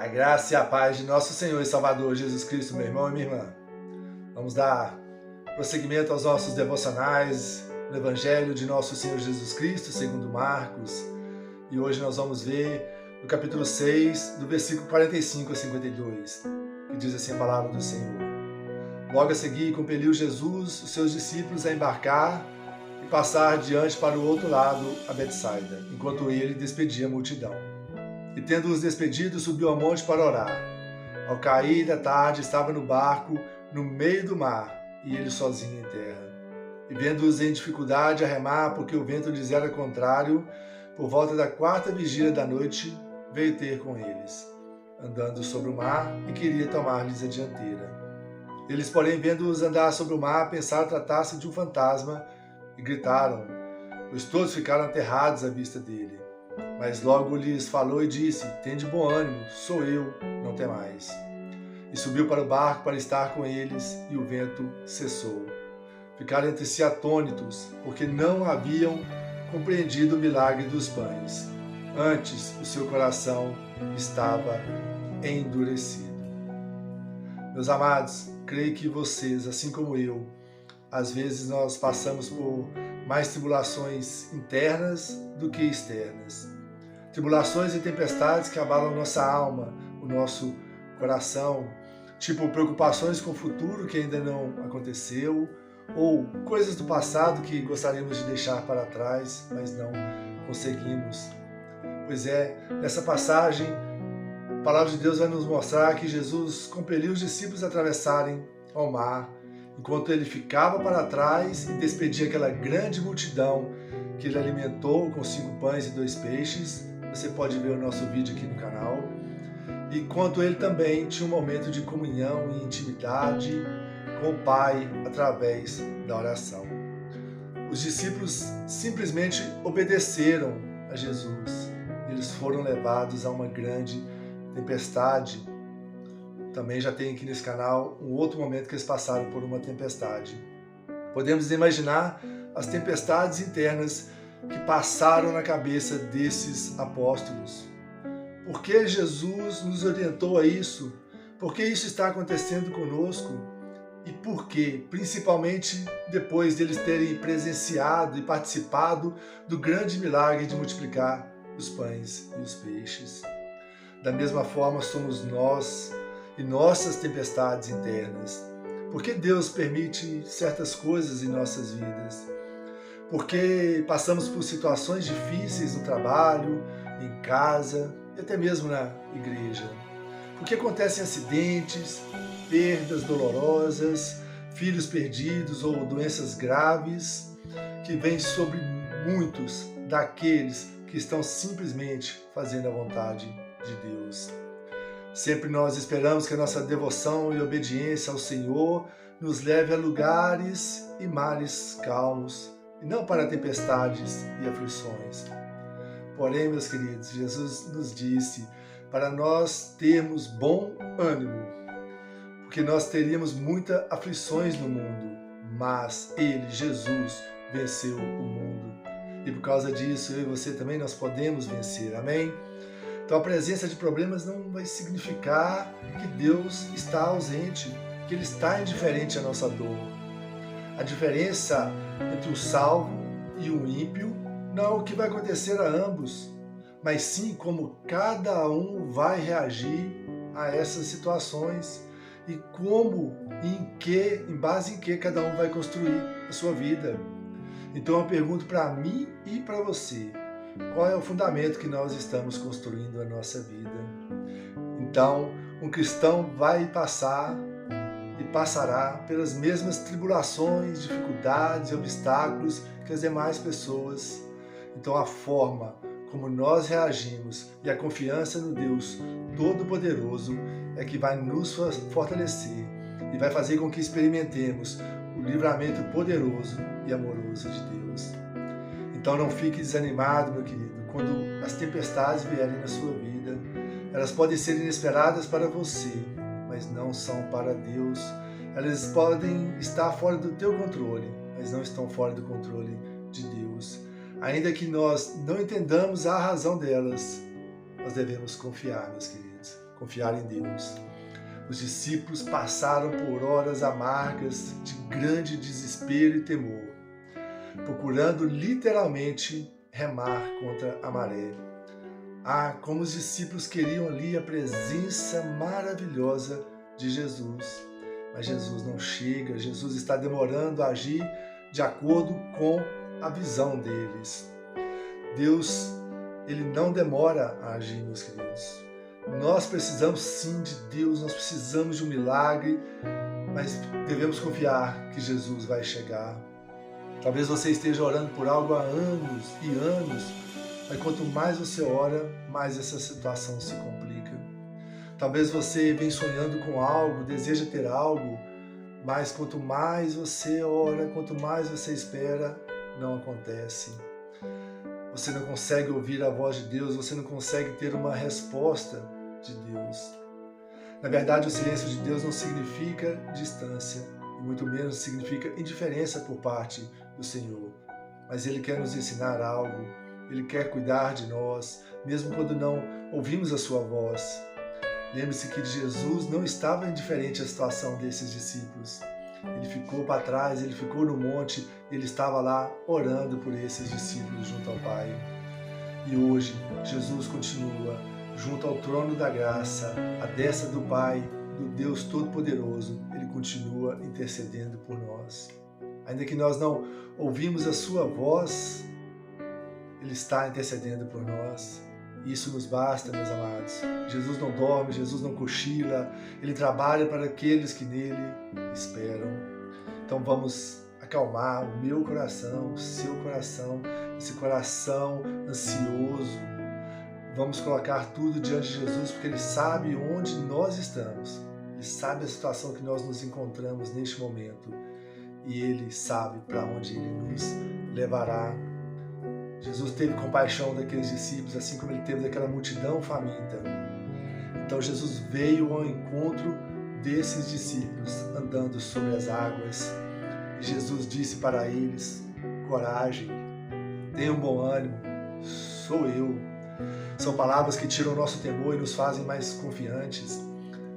A graça e a paz de nosso Senhor e Salvador Jesus Cristo, meu irmão e minha irmã. Vamos dar prosseguimento aos nossos devocionais no Evangelho de nosso Senhor Jesus Cristo, segundo Marcos. E hoje nós vamos ver no capítulo 6, do versículo 45 a 52, que diz assim a palavra do Senhor. Logo a seguir, compeliu Jesus os seus discípulos a embarcar e passar adiante para o outro lado, a Betsaida, enquanto ele despedia a multidão. E tendo-os despedido, subiu ao monte para orar. Ao cair da tarde, estava no barco, no meio do mar, e ele sozinho em terra. E vendo-os em dificuldade a remar, porque o vento lhes era contrário, por volta da 4ª vigília da noite, veio ter com eles, andando sobre o mar, e queria tomar-lhes a dianteira. Eles, porém, vendo-os andar sobre o mar, pensaram tratar-se de um fantasma, e gritaram, pois todos ficaram aterrados à vista dele. Mas logo lhes falou e disse, tende bom ânimo, sou eu, não temais. E subiu para o barco para estar com eles, e o vento cessou. Ficaram entre si atônitos, porque não haviam compreendido o milagre dos pães. Antes, o seu coração estava endurecido. Meus amados, creio que vocês, assim como eu, às vezes nós passamos por mais tribulações internas do que externas. Tribulações e tempestades que abalam nossa alma, o nosso coração, tipo preocupações com o futuro que ainda não aconteceu, ou coisas do passado que gostaríamos de deixar para trás, mas não conseguimos. Pois é, nessa passagem, a palavra de Deus vai nos mostrar que Jesus compeliu os discípulos a atravessarem ao mar, enquanto ele ficava para trás e despedia aquela grande multidão que ele alimentou com 5 pães e 2 peixes. Você pode ver o nosso vídeo aqui no canal. Enquanto ele também tinha um momento de comunhão e intimidade com o Pai através da oração. Os discípulos simplesmente obedeceram a Jesus. Eles foram levados a uma grande tempestade. Também já tem aqui nesse canal um outro momento que eles passaram por uma tempestade. Podemos imaginar as tempestades internas que passaram na cabeça desses apóstolos. Por que Jesus nos orientou a isso? Por que isso está acontecendo conosco? E por que, principalmente depois deles terem presenciado e participado do grande milagre de multiplicar os pães e os peixes? Da mesma forma somos nós e nossas tempestades internas. Por que Deus permite certas coisas em nossas vidas? Porque passamos por situações difíceis no trabalho, em casa e até mesmo na igreja. Porque acontecem acidentes, perdas dolorosas, filhos perdidos ou doenças graves que vêm sobre muitos daqueles que estão simplesmente fazendo a vontade de Deus. Sempre nós esperamos que a nossa devoção e obediência ao Senhor nos leve a lugares e mares calmos, e não para tempestades e aflições. Porém, meus queridos, Jesus nos disse para nós termos bom ânimo, porque nós teríamos muitas aflições no mundo, mas Ele, Jesus, venceu o mundo. E por causa disso, eu e você também nós podemos vencer, amém? Então a presença de problemas não vai significar que Deus está ausente, que Ele está indiferente à nossa dor. A diferença entre o salvo e o ímpio não é o que vai acontecer a ambos, mas sim como cada um vai reagir a essas situações e como e em base em que cada um vai construir a sua vida. Então eu pergunto para mim e para você, qual é o fundamento que nós estamos construindo a nossa vida? Então, um cristão vai passar e passará pelas mesmas tribulações, dificuldades e obstáculos que as demais pessoas. Então, a forma como nós reagimos e a confiança no Deus Todo-Poderoso é que vai nos fortalecer e vai fazer com que experimentemos o livramento poderoso e amoroso de Deus. Então não fique desanimado, meu querido, quando as tempestades vierem na sua vida. Elas podem ser inesperadas para você, mas não são para Deus. Elas podem estar fora do teu controle, mas não estão fora do controle de Deus. Ainda que nós não entendamos a razão delas, nós devemos confiar, meus queridos. confiar em Deus. Os discípulos passaram por horas amargas de grande desespero e temor, procurando literalmente remar contra a maré. Como os discípulos queriam ali a presença maravilhosa de Jesus. Mas Jesus não chega, Jesus está demorando a agir de acordo com a visão deles. Deus, Ele não demora a agir, meus queridos. Nós precisamos sim de Deus, nós precisamos de um milagre, mas devemos confiar que Jesus vai chegar. Talvez você esteja orando por algo há anos e anos, mas quanto mais você ora, mais essa situação se complica. Talvez você venha sonhando com algo, deseja ter algo, mas quanto mais você ora, quanto mais você espera, não acontece. Você não consegue ouvir a voz de Deus, você não consegue ter uma resposta de Deus. Na verdade, o silêncio de Deus não significa distância, e muito menos significa indiferença por parte do Senhor. Mas Ele quer nos ensinar algo, Ele quer cuidar de nós, mesmo quando não ouvimos a sua voz. Lembre-se que Jesus não estava indiferente à situação desses discípulos. Ele ficou para trás, ele ficou no monte, ele estava lá orando por esses discípulos junto ao Pai. E hoje, Jesus continua junto ao trono da graça, à destra do Pai, do Deus Todo-Poderoso. Ele continua intercedendo por nós. Ainda que nós não ouvimos a sua voz, Ele está intercedendo por nós. Isso nos basta, meus amados. Jesus não dorme, Jesus não cochila, Ele trabalha para aqueles que nele esperam. Então vamos acalmar o meu coração, o seu coração, esse coração ansioso. Vamos colocar tudo diante de Jesus, porque Ele sabe onde nós estamos. Ele sabe a situação que nós nos encontramos neste momento. E Ele sabe para onde Ele nos levará. Jesus teve compaixão daqueles discípulos, assim como Ele teve daquela multidão faminta. Então Jesus veio ao encontro desses discípulos, andando sobre as águas. E Jesus disse para eles: coragem, tenham bom ânimo, sou eu. São palavras que tiram o nosso temor e nos fazem mais confiantes.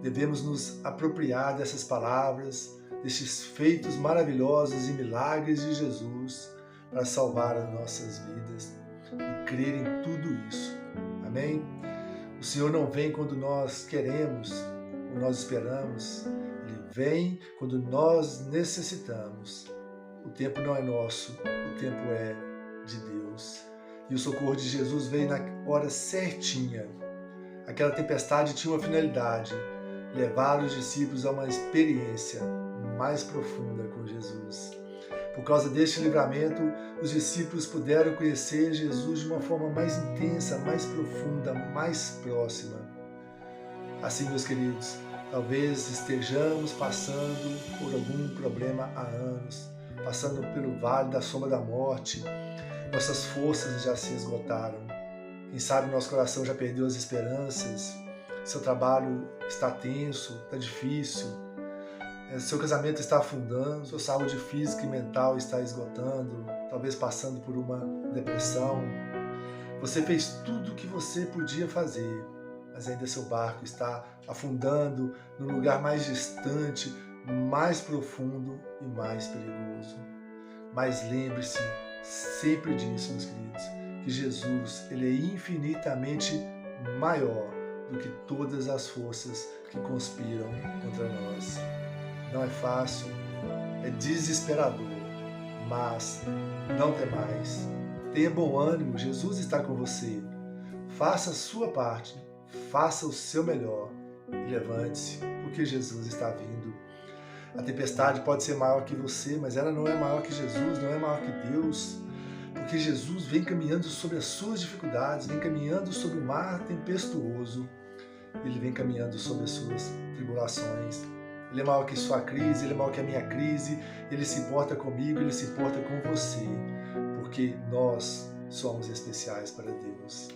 Devemos nos apropriar dessas palavras, destes feitos maravilhosos e milagres de Jesus, para salvar as nossas vidas e crer em tudo isso. Amém? O Senhor não vem quando nós queremos ou nós esperamos. Ele vem quando nós necessitamos. O tempo não é nosso, o tempo é de Deus. E o socorro de Jesus veio na hora certinha. Aquela tempestade tinha uma finalidade: levar os discípulos a uma experiência mais profunda com Jesus. Por causa deste livramento, os discípulos puderam conhecer Jesus de uma forma mais intensa, mais profunda, mais próxima. Assim, meus queridos, talvez estejamos passando por algum problema há anos, passando pelo vale da sombra da morte. Nossas forças já se esgotaram. Quem sabe nosso coração já perdeu as esperanças. Seu trabalho está tenso, está difícil. Seu casamento está afundando, sua saúde física e mental está esgotando, talvez passando por uma depressão. Você fez tudo o que você podia fazer, mas ainda seu barco está afundando num lugar mais distante, mais profundo e mais perigoso. Mas lembre-se sempre disso, meus queridos, que Jesus, Ele é infinitamente maior do que todas as forças que conspiram contra nós. Não é fácil, é desesperador, mas não temais. Tenha bom ânimo, Jesus está com você. Faça a sua parte, faça o seu melhor e levante-se, porque Jesus está vindo. A tempestade pode ser maior que você, mas ela não é maior que Jesus, não é maior que Deus, porque Jesus vem caminhando sobre as suas dificuldades, vem caminhando sobre o mar tempestuoso, Ele vem caminhando sobre as suas tribulações. Ele é maior que sua crise, Ele é maior que a minha crise, Ele se importa comigo, Ele se importa com você, porque nós somos especiais para Deus.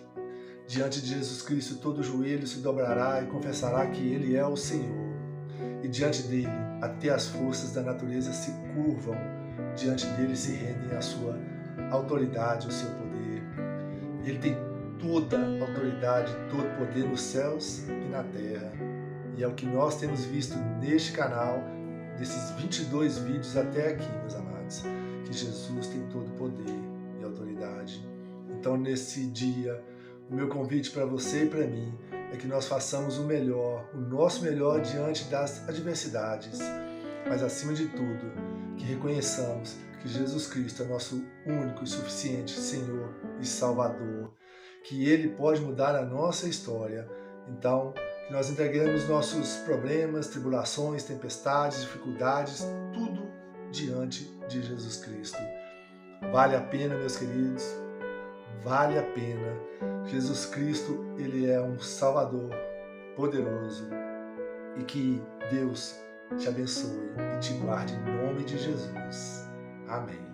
Diante de Jesus Cristo, todo joelho se dobrará e confessará que Ele é o Senhor. E diante dele, até as forças da natureza se curvam, diante dele se rendem à sua autoridade, ao seu poder. Ele tem toda autoridade, todo poder nos céus e na terra. E é o que nós temos visto neste canal, desses 22 vídeos até aqui, meus amados, que Jesus tem todo poder e autoridade. Então, nesse dia, o meu convite para você e para mim é que nós façamos o melhor, o nosso melhor diante das adversidades, mas acima de tudo, que reconheçamos que Jesus Cristo é nosso único e suficiente Senhor e Salvador, que Ele pode mudar a nossa história. Então, que nós entreguemos nossos problemas, tribulações, tempestades, dificuldades, tudo diante de Jesus Cristo. Vale a pena, meus queridos, vale a pena. Jesus Cristo, Ele é um Salvador poderoso, e que Deus te abençoe e te guarde em nome de Jesus. Amém.